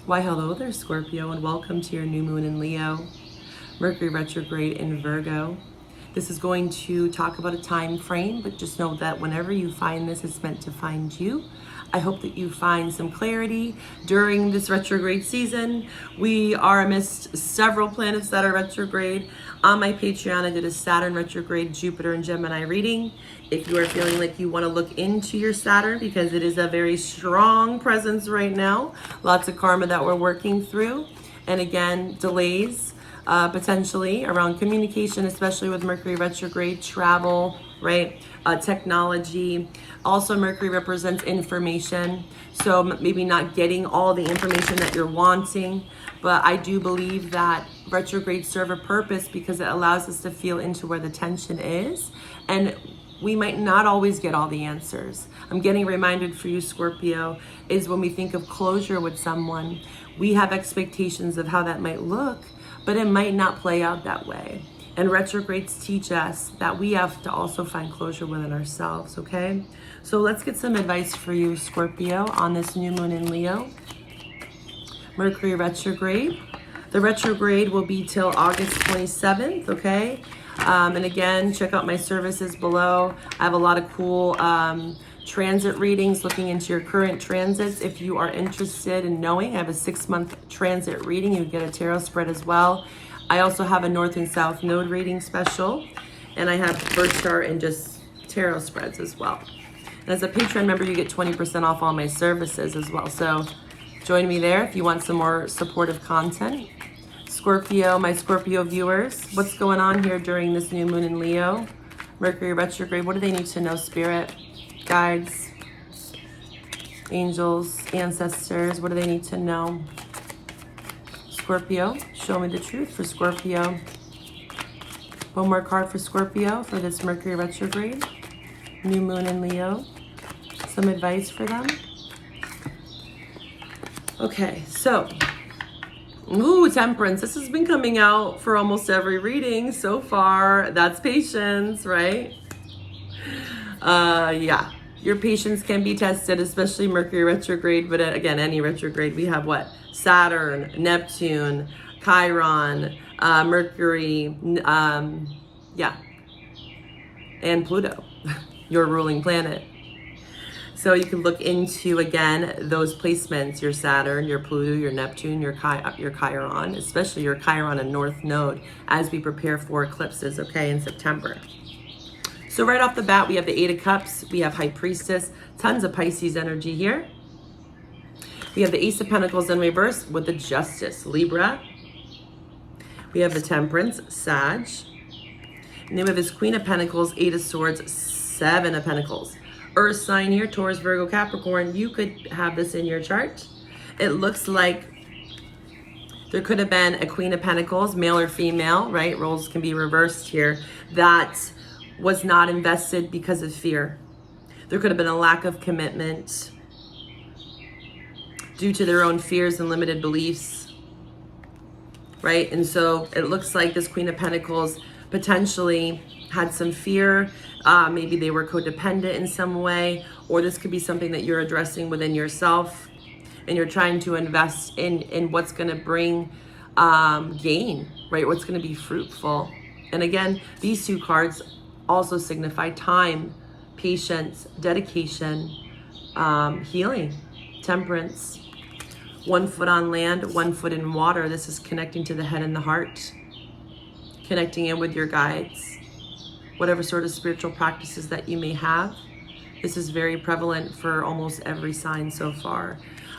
Why, hello there, Scorpio, and welcome to your new moon in Leo, Mercury retrograde in Virgo. This is going to talk about a time frame, but just know that whenever you find this, it's meant to find you. I hope that you find some clarity during this retrograde season. We are amidst several planets that are retrograde. On my Patreon, I did a Saturn retrograde, Jupiter and Gemini reading. If you are feeling like you want to look into your Saturn, because it is a very strong presence right now, lots of karma that we're working through. And again, delays potentially around communication, especially with Mercury retrograde, travel, right? Technology. Also, Mercury represents information. So maybe not getting all the information that you're wanting, but I do believe that retrogrades serve a purpose because it allows us to feel into where the tension is. And we might not always get all the answers. I'm getting reminded for you, Scorpio, is when we think of closure with someone, we have expectations of how that might look, but it might not play out that way. And retrogrades teach us that we have to also find closure within ourselves, okay? So let's get some advice for you, Scorpio, on this new moon in Leo. Mercury retrograde. The retrograde will be till August 27th, okay? And again, check out my services below. I have a lot of cool transit readings looking into your current transits. If you are interested in knowing, I have a 6-month transit reading. You get a tarot spread as well. I also have a North and South node reading special, and I have birth chart and just tarot spreads as well. And as a Patreon member, you get 20% off all my services as well. So join me there if you want some more supportive content. Scorpio, my Scorpio viewers, what's going on here during this new moon in Leo? Mercury retrograde, what do they need to know, Spirit? Guides, angels, ancestors, what do they need to know? Scorpio, show me the truth for Scorpio. One more card for Scorpio for this Mercury retrograde. New moon in Leo. Some advice for them. Okay, so, ooh, Temperance. This has been coming out for almost every reading so far. That's patience, right? Yeah. Your patience can be tested, especially Mercury retrograde, but again, any retrograde. We have what? Saturn, Neptune, Chiron, Mercury, yeah, and Pluto, your ruling planet. So you can look into, again, those placements, your Saturn, your Pluto, your Neptune, your Chiron, especially your Chiron and North Node, as we prepare for eclipses, okay, in September. So right off the bat, we have the 8 of Cups, we have High Priestess, tons of Pisces energy here. We have the Ace of Pentacles in reverse with the Justice, Libra. We have the Temperance, Sag. And then we have this Queen of Pentacles, 8 of Swords, 7 of Pentacles. Earth sign here, Taurus, Virgo, Capricorn. You could have this in your chart. It looks like there could have been a Queen of Pentacles, male or female, right? Roles can be reversed here. That was not invested because of fear. There could have been a lack of commitment due to their own fears and limited beliefs, right? And so it looks like this Queen of Pentacles potentially had some fear. Maybe they were codependent in some way, or this could be something that you're addressing within yourself and you're trying to invest in what's going to bring gain, right? What's going to be fruitful. And again, these two cards also signify time, patience, dedication, healing, temperance. 1 foot on land, 1 foot in water. This is connecting to the head and the heart, connecting in with your guides, whatever sort of spiritual practices that you may have. This is very prevalent for almost every sign so far.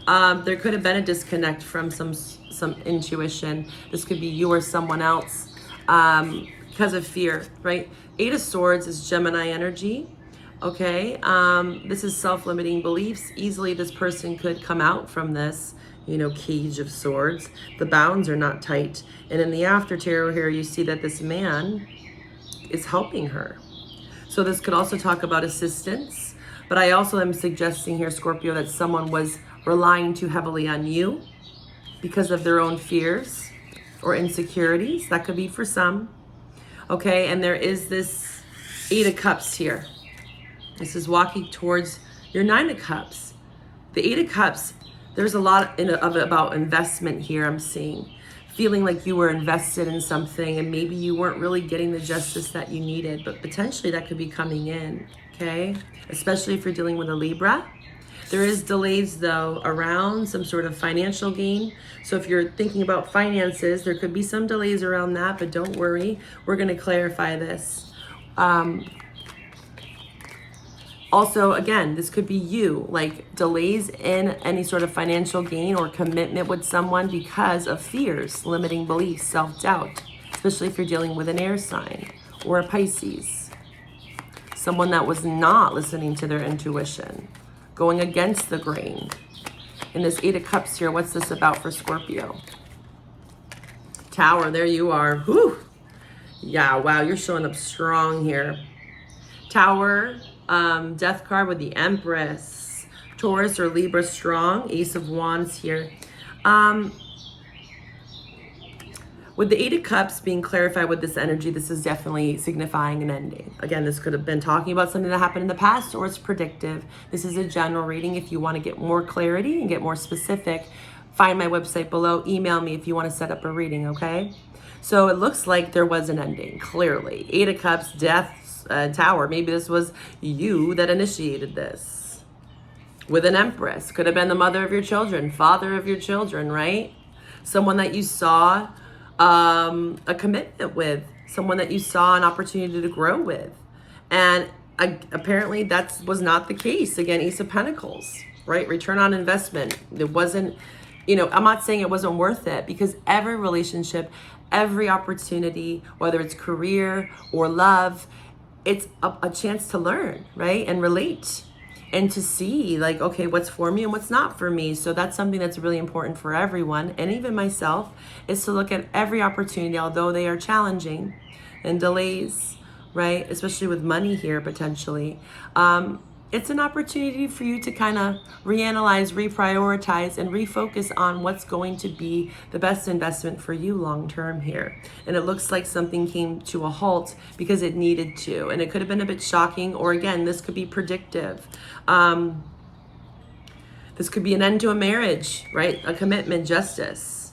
There could have been a disconnect from some intuition. This could be you or someone else because of fear, right? 8 of Swords is Gemini energy. Okay, this is self-limiting beliefs. Easily this person could come out from this, cage of swords. The bounds are not tight. And in the after tarot here, you see that this man is helping her. So this could also talk about assistance. But I also am suggesting here, Scorpio, that someone was relying too heavily on you because of their own fears or insecurities. That could be for some. Okay, and there is this 8 of Cups here. This is walking towards your 9 of Cups. The 8 of Cups There's a lot of it about investment here, I'm seeing. Feeling like you were invested in something and maybe you weren't really getting the justice that you needed, but potentially that could be coming in, okay? Especially if you're dealing with a Libra. There is delays though around some sort of financial gain. So if you're thinking about finances, there could be some delays around that, but don't worry, we're gonna clarify this. Also, again, this could be you, like delays in any sort of financial gain or commitment with someone because of fears, limiting beliefs, self-doubt, especially if you're dealing with an air sign or a Pisces. Someone that was not listening to their intuition, going against the grain. In this Eight of Cups here, what's this about for Scorpio? Tower, there you are. Whew. Yeah, wow, you're showing up strong here. Tower, death card with the Empress. Taurus or Libra strong. Ace of Wands here. With the Eight of Cups being clarified with this energy, this is definitely signifying an ending. Again, this could have been talking about something that happened in the past, or it's predictive. This is a general reading. If you want to get more clarity and get more specific, find my website below. Email me if you want to set up a reading, okay? So it looks like there was an ending, clearly. Eight of Cups, death, Tower. Maybe this was you that initiated this. With an Empress. Could have been the mother of your children, father of your children, right? Someone that you saw a commitment with, someone that you saw an opportunity to grow with. And apparently that was not the case. Again, Ace of Pentacles, right? Return on investment. It wasn't, you know, I'm not saying it wasn't worth it, because every relationship, every opportunity, whether it's career or love, it's a chance to learn, right? And relate and to see like, okay, what's for me and what's not for me. So that's something that's really important for everyone, and even myself, is to look at every opportunity, although they are challenging and delays, right? Especially with money here, potentially. It's an opportunity for you to kind of reanalyze, reprioritize, and refocus on what's going to be the best investment for you long-term here. And it looks like something came to a halt because it needed to. And it could have been a bit shocking, or again, this could be predictive. This could be an end to a marriage, right? A commitment, justice.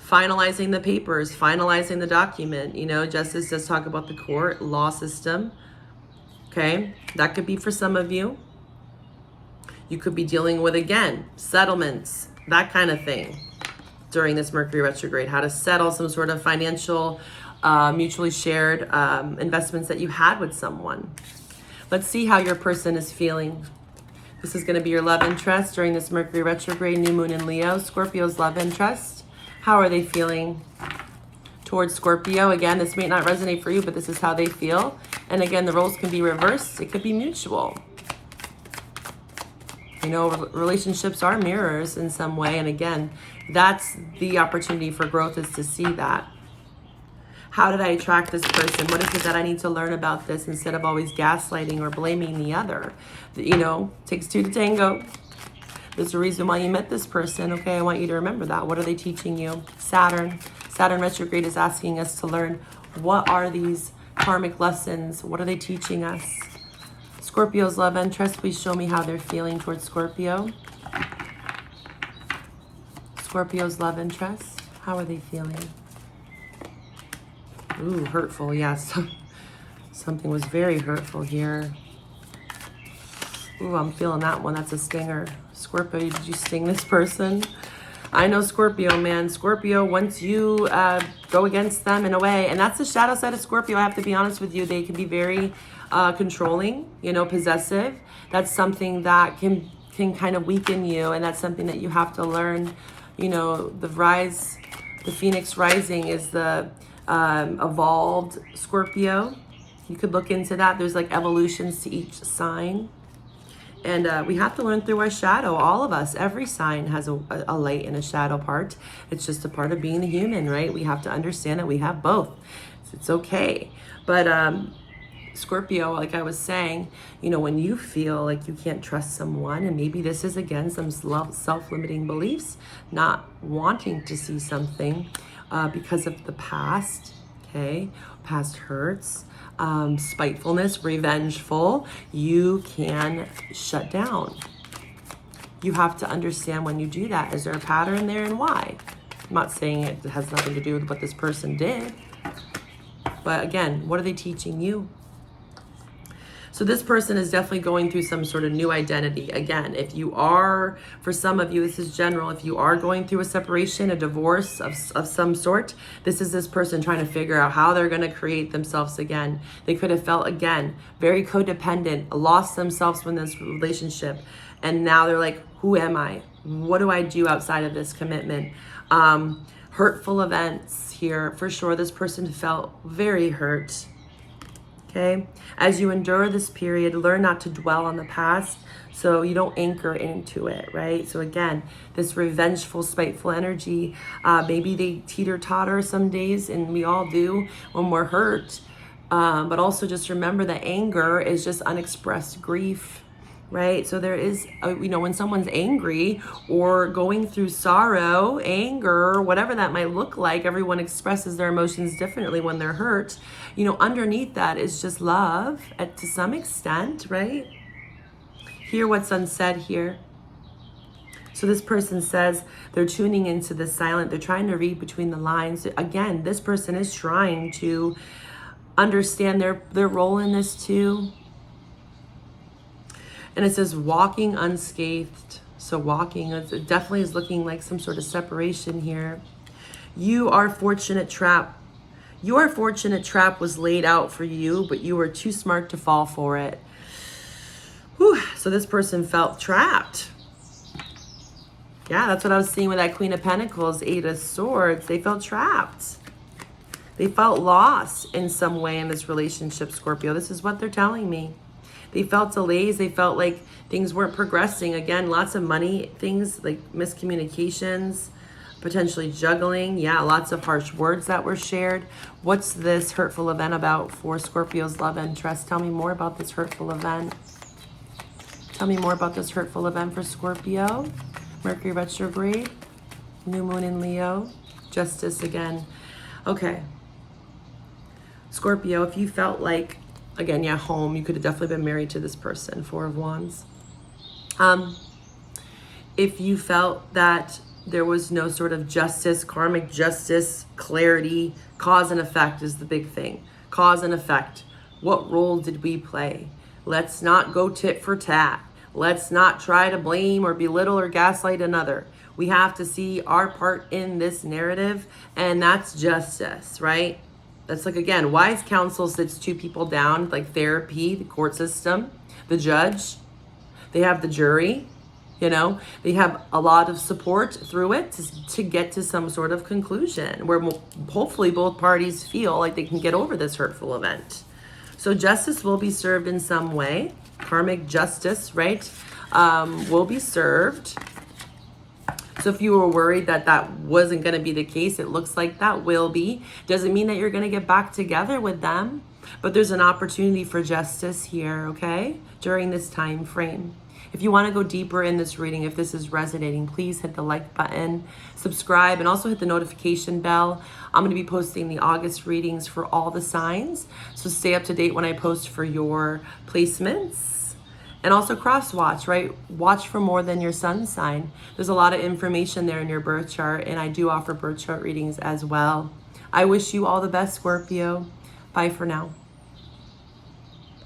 Finalizing the papers, finalizing the document. You know, justice does talk about the court, law system. Okay, that could be for some of you. You could be dealing with, again, settlements, that kind of thing during this Mercury retrograde. How to settle some sort of financial, mutually shared investments that you had with someone. Let's see how your person is feeling. This is going to be your love interest during this Mercury retrograde, new moon in Leo. Scorpio's love interest. How are they feeling towards Scorpio? Again, this may not resonate for you, but this is how they feel. And again, the roles can be reversed. It could be mutual. You know, relationships are mirrors in some way. And again, that's the opportunity for growth, is to see that. How did I attract this person? What is it that I need to learn about this, instead of always gaslighting or blaming the other? You know, takes two to tango. There's a reason why you met this person. Okay, I want you to remember that. What are they teaching you? Saturn. Saturn retrograde is asking us to learn, what are these karmic lessons? What are they teaching us? Scorpio's love interest, please show me how they're feeling towards Scorpio. Scorpio's love interest, how are they feeling? Ooh, hurtful, yes. Something was very hurtful here. Ooh, I'm feeling that one. That's a stinger. Scorpio, did you sting this person? I know Scorpio, man. Scorpio, once you go against them in a way, and that's the shadow side of Scorpio, I have to be honest with you, they can be very controlling, you know, possessive. That's something that can kind of weaken you, and that's something that you have to learn. You know, the Phoenix rising is the evolved Scorpio. You could look into that. There's like evolutions to each sign. And we have to learn through our shadow. All of us, every sign has a light and a shadow part. It's just a part of being a human, right? We have to understand that we have both. It's okay. But Scorpio, like I was saying, you know, when you feel like you can't trust someone, and maybe this is, again, some self-limiting beliefs, not wanting to see something because of the past, okay? Past hurts. Spitefulness, revengeful, you can shut down. You have to understand when you do that. Is there a pattern there and why? I'm not saying it has nothing to do with what this person did. But again, what are they teaching you? So this person is definitely going through some sort of new identity. Again, if you are, for some of you, this is general, if you are going through a separation, a divorce of some sort, this is this person trying to figure out how they're going to create themselves again. They could have felt, again, very codependent, lost themselves in this relationship. And now they're like, who am I? What do I do outside of this commitment? Hurtful events here. For sure, this person felt very hurt. Okay, as you endure this period, learn not to dwell on the past so you don't anchor into it, right? So again, this revengeful, spiteful energy, maybe they teeter-totter some days, and we all do when we're hurt. But also just remember that anger is just unexpressed grief, right? So there is, when someone's angry or going through sorrow, anger, whatever that might look like, everyone expresses their emotions differently when they're hurt. Underneath that is just love to some extent, right? Hear what's unsaid here. So this person says they're tuning into the silent. They're trying to read between the lines. Again, this person is trying to understand their role in this too. And it says walking unscathed. So walking, it definitely is looking like some sort of separation here. Your fortunate trap was laid out for you, but you were too smart to fall for it. Whew. So this person felt trapped. Yeah, that's what I was seeing with that Queen of Pentacles, Eight of Swords. They felt trapped. They felt lost in some way in this relationship, Scorpio. This is what they're telling me. They felt delays. They felt like things weren't progressing. Again, lots of money things like miscommunications, potentially juggling. Yeah, lots of harsh words that were shared. What's this hurtful event about for Scorpio's love interest? Tell me more about this hurtful event. Tell me more about this hurtful event for Scorpio. Mercury retrograde, new moon in Leo, justice again. Okay. Scorpio, if you felt like, again, yeah, home, you could have definitely been married to this person, Four of Wands. If you felt that there was no sort of justice, karmic justice, clarity, cause and effect is the big thing. Cause and effect. What role did we play? Let's not go tit for tat. Let's not try to blame or belittle or gaslight another. We have to see our part in this narrative, and that's justice, right? That's like, again, wise counsel sits two people down, like therapy, the court system, the judge. They have the jury, they have a lot of support through it to get to some sort of conclusion where hopefully both parties feel like they can get over this hurtful event. So justice will be served in some way. Karmic justice, right, will be served. So if you were worried that that wasn't going to be the case, it looks like that will be. Doesn't mean that you're going to get back together with them, but there's an opportunity for justice here, okay, during this time frame. If you want to go deeper in this reading, if this is resonating, please hit the like button, subscribe, and also hit the notification bell. I'm going to be posting the August readings for all the signs, so stay up to date when I post for your placements. And also cross watch, right? Watch for more than your sun sign. There's a lot of information there in your birth chart, and I do offer birth chart readings as well. I wish you all the best, Scorpio. Bye for now.